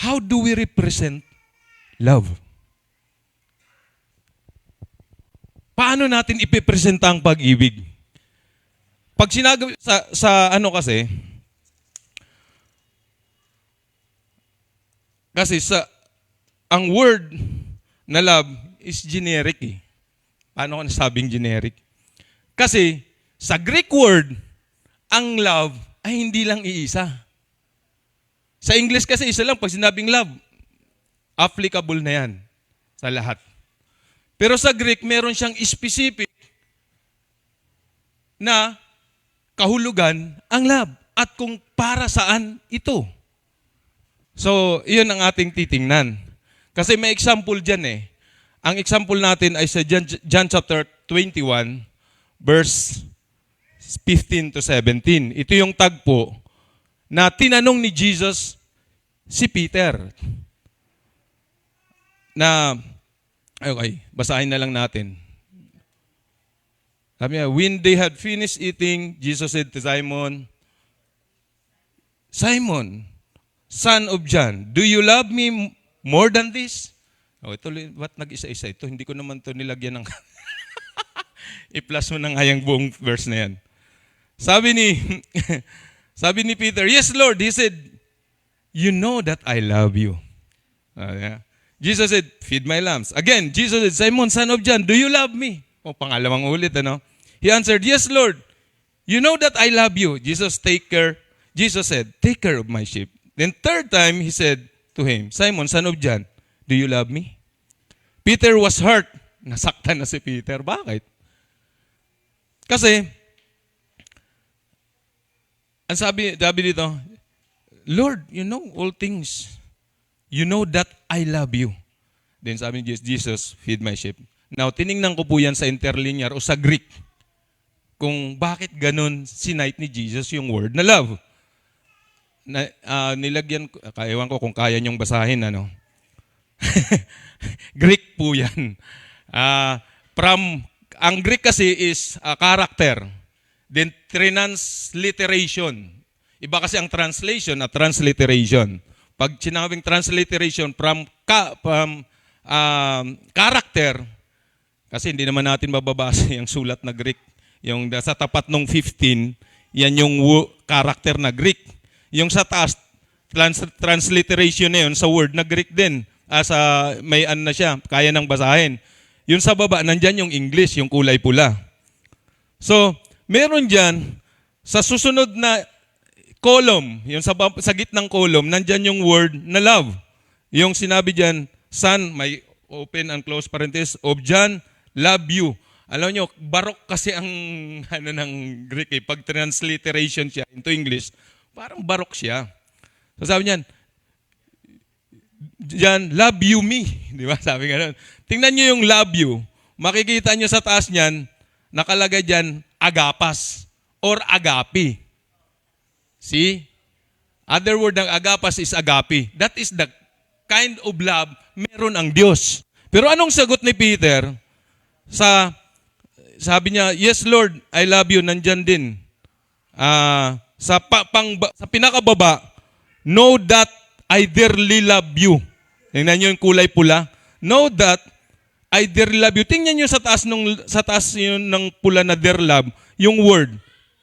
how do we represent love? Paano natin ipipresenta ang pag-ibig? Pag sinabi sa ano kasi ang word na love is generic eh. Paano ko nasabing generic? Kasi sa Greek word, ang love ay hindi lang iisa. Sa English kasi isa lang. Pag sinabing love, applicable na yan sa lahat. Pero sa Greek, meron siyang specific na kahulugan ang love at kung para saan ito. So, iyon ang ating titingnan. Kasi may example dyan eh. Ang example natin ay sa John chapter 21, verse 15 to 17. Ito yung tagpo na tinanong ni Jesus si Peter. Okay, basahin na lang natin. Sabi niya, when they had finished eating, Jesus said to Simon, Simon, son of John, do you love me more than this? Oh, ito, ba't nag-isa-isa ito? Hindi ko naman ito nilagyan ng... I-plus mo na nga yung buong verse na yan. Sabi ni Peter, yes, Lord. He said, you know that I love you. Yeah. Jesus said, feed my lambs. Again, Jesus said, Simon, son of John, do you love me? O, pangalawang ulit, ano? He answered, yes, Lord. You know that I love you. Jesus said, take care of my sheep. Then third time, he said to him, Simon, son of John, do you love me? Peter was hurt. Nasaktan na si Peter. Bakit? Kasi, ang sabi dito, Lord, you know all things. You know that I love you. Then sabi ni Jesus, feed my sheep. Now, tiningnan ko po yan sa interlinear o sa Greek kung bakit ganun sinight ni Jesus yung word na love. Nilagyan ko, ewan ko kung kaya niyong basahin, ano. Greek po yan. Ang Greek kasi is character. Then transliteration. Iba kasi ang translation at transliteration. Pag sinabing transliteration from character, kasi hindi naman natin mababasa yung sulat na Greek. Yung sa tapat ng 15, yan yung character na Greek. Yung sa taas, transliteration na yun sa word na Greek din. May ano na siya, kaya nang basahin. Yung sa baba, nandyan yung English, yung kulay pula. So, meron dyan, sa susunod na column, yung sa gitnang column, nandyan yung word na love. Yung sinabi dyan, son, may open and close parenthesis, of John, love you. Alam nyo, barok kasi ang ng Greek eh. Pag transliteration siya into English, parang barok siya. So sabi niyan, John, love you me. Di ba? Sabi nga nun. Tingnan nyo yung love you. Makikita nyo sa taas niyan, nakalagay dyan, agapas or agape. See? Other word ng agapas is agape. That is the kind of love meron ang Diyos. Pero anong sagot ni Peter? Sabi niya, yes Lord, I love you. Nandyan din. Sa pinakababa, know that I dearly love you. Tingnan nyo yung kulay pula. Know that I dearly love you. Tingnan nyo sa taas yun ng pula na dear love, yung word,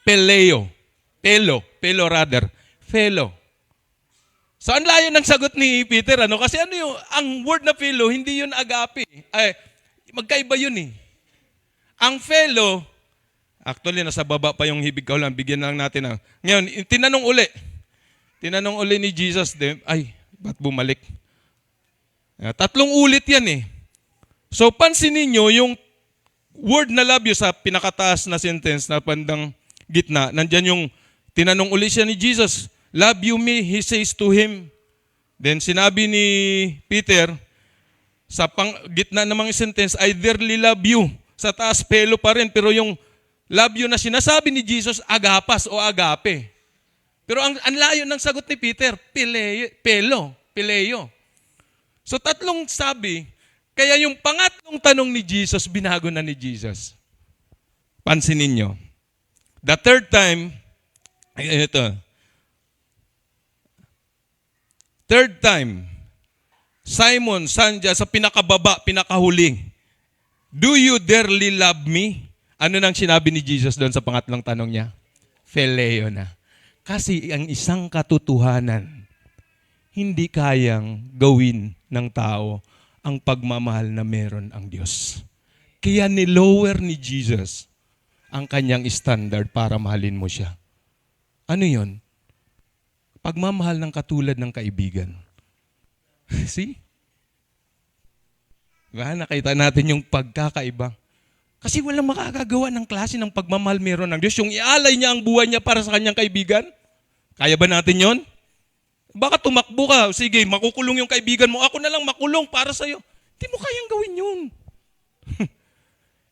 peleo. Pelo rather. Fellow. So, ang layo ng sagot ni Peter, ano? Kasi ang word na fellow, hindi yun agape. Ay, magkaiba yun eh. Ang fellow, actually, nasa baba pa yung hibig ko lang, bigyan lang natin. Ngayon, tinanong uli ni Jesus, ba't bumalik? 3 ulit yan eh. So, pansinin nyo, yung word na love you sa pinakataas na sentence na bandang gitna, nandyan yung tinanong uli siya ni Jesus, love you me, he says to him. Then sinabi ni Peter, sa gitna ng mga sentence, I dearly love you. Sa taas, pelo pa rin, pero yung love you na sinasabi ni Jesus, agapas o agape. Pero ang layo ng sagot ni Peter, pileo. So 3 sabi, kaya yung pangatlong tanong ni Jesus, binago na ni Jesus. Pansinin nyo. The third time, ito. Third time, Simon, saan dyan? Sa pinakababa, pinakahuli. Do you dearly love me? Ano nang sinabi ni Jesus doon sa pangatlong tanong niya? Phileo na. Kasi ang isang katotohanan, hindi kayang gawin ng tao ang pagmamahal na meron ang Diyos. Kaya nilower ni Jesus ang kanyang standard para mahalin mo siya. Ano yon? Pagmamahal ng katulad ng kaibigan. See? Diba? Nakita natin yung pagkakaiba. Kasi walang makakagawa ng klase ng pagmamahal meron ng Diyos. Yung ialay niya ang buhay niya para sa kanyang kaibigan. Kaya ba natin yon? Baka tumakbo ka. Sige, makukulong yung kaibigan mo. Ako na lang makulong para sa'yo. Hindi mo kayang gawin yun.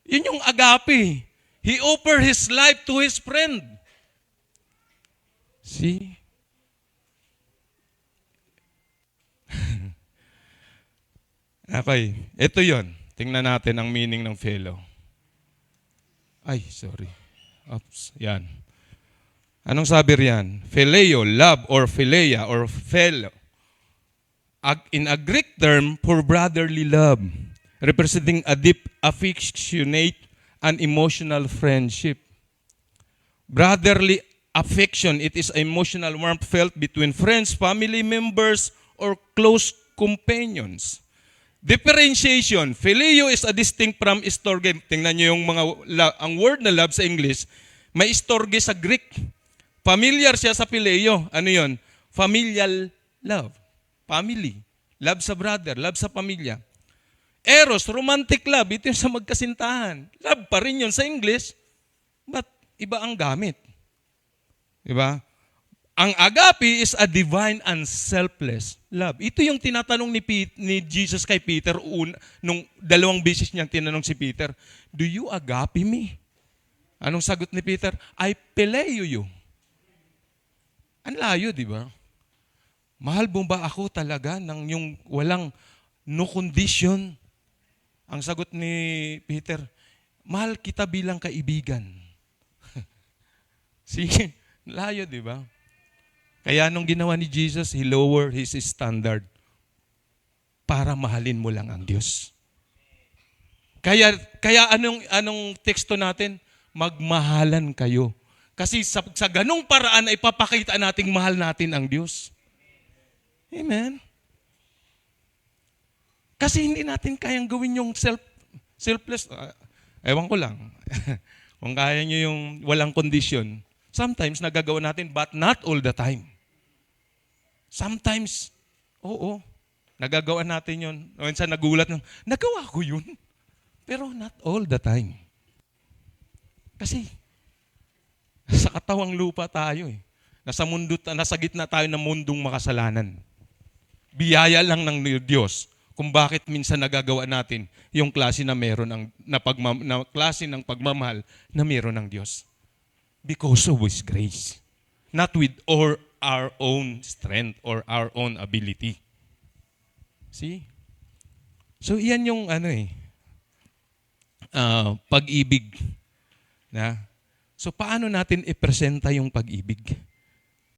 Yun yung agape. He offered his life to his friend. See? Okay, ito yon. Tingnan natin ang meaning ng philo. Ay, sorry. Oops, yan. Anong sabi riyan? Phileo, love, or phileia, or philo. In a Greek term for brotherly love, representing a deep, affectionate, and emotional friendship. Brotherly affection, it is emotional warmth felt between friends, family members, or close companions. Differentiation. Phileo is a distinct from storge. Tingnan niyo yung ang word na love sa English, may storge sa Greek. Familiar siya sa phileo. Ano yon? Familial love. Family. Love sa brother. Love sa pamilya. Eros, romantic love. Ito yung sa magkasintahan. Love pa rin yun sa English. But iba ang gamit. Diba? Ang agape is a divine and selfless love. Ito yung tinatanong ni Jesus kay Peter nung dalawang beses niyang tinanong si Peter, do you agape me? Anong sagot ni Peter? I phileo you. Ang layo, di ba? Mahal mo ba ako talaga ng yung walang no condition? Ang sagot ni Peter, mahal kita bilang kaibigan. Sige, layo, di ba? Kaya nung ginawa ni Jesus, He lowered His standard para mahalin mo lang ang Diyos. Kaya anong teksto natin? Magmahalan kayo. Kasi sa ganong paraan ay papakita nating mahal natin ang Diyos. Amen? Kasi hindi natin kayang gawin yung selfless. Ewan ko lang. Kung kaya nyo yung walang condition, sometimes nagagawa natin, but not all the time. Sometimes, oo, nagagawa natin yun. Minsan nagulat ng, nagawa ko yun. Pero not all the time. Kasi, sa katawang lupa tayo eh. Nasa gitna tayo ng mundong makasalanan. Biyaya lang ng Diyos kung bakit minsan nagagawa natin yung klase na meron na klase ng pagmamahal na meron ng Diyos. Because of His grace. Not with our own strength or our own ability. See? So, iyan yung pag-ibig. Na? So, paano natin ipresenta yung pag-ibig?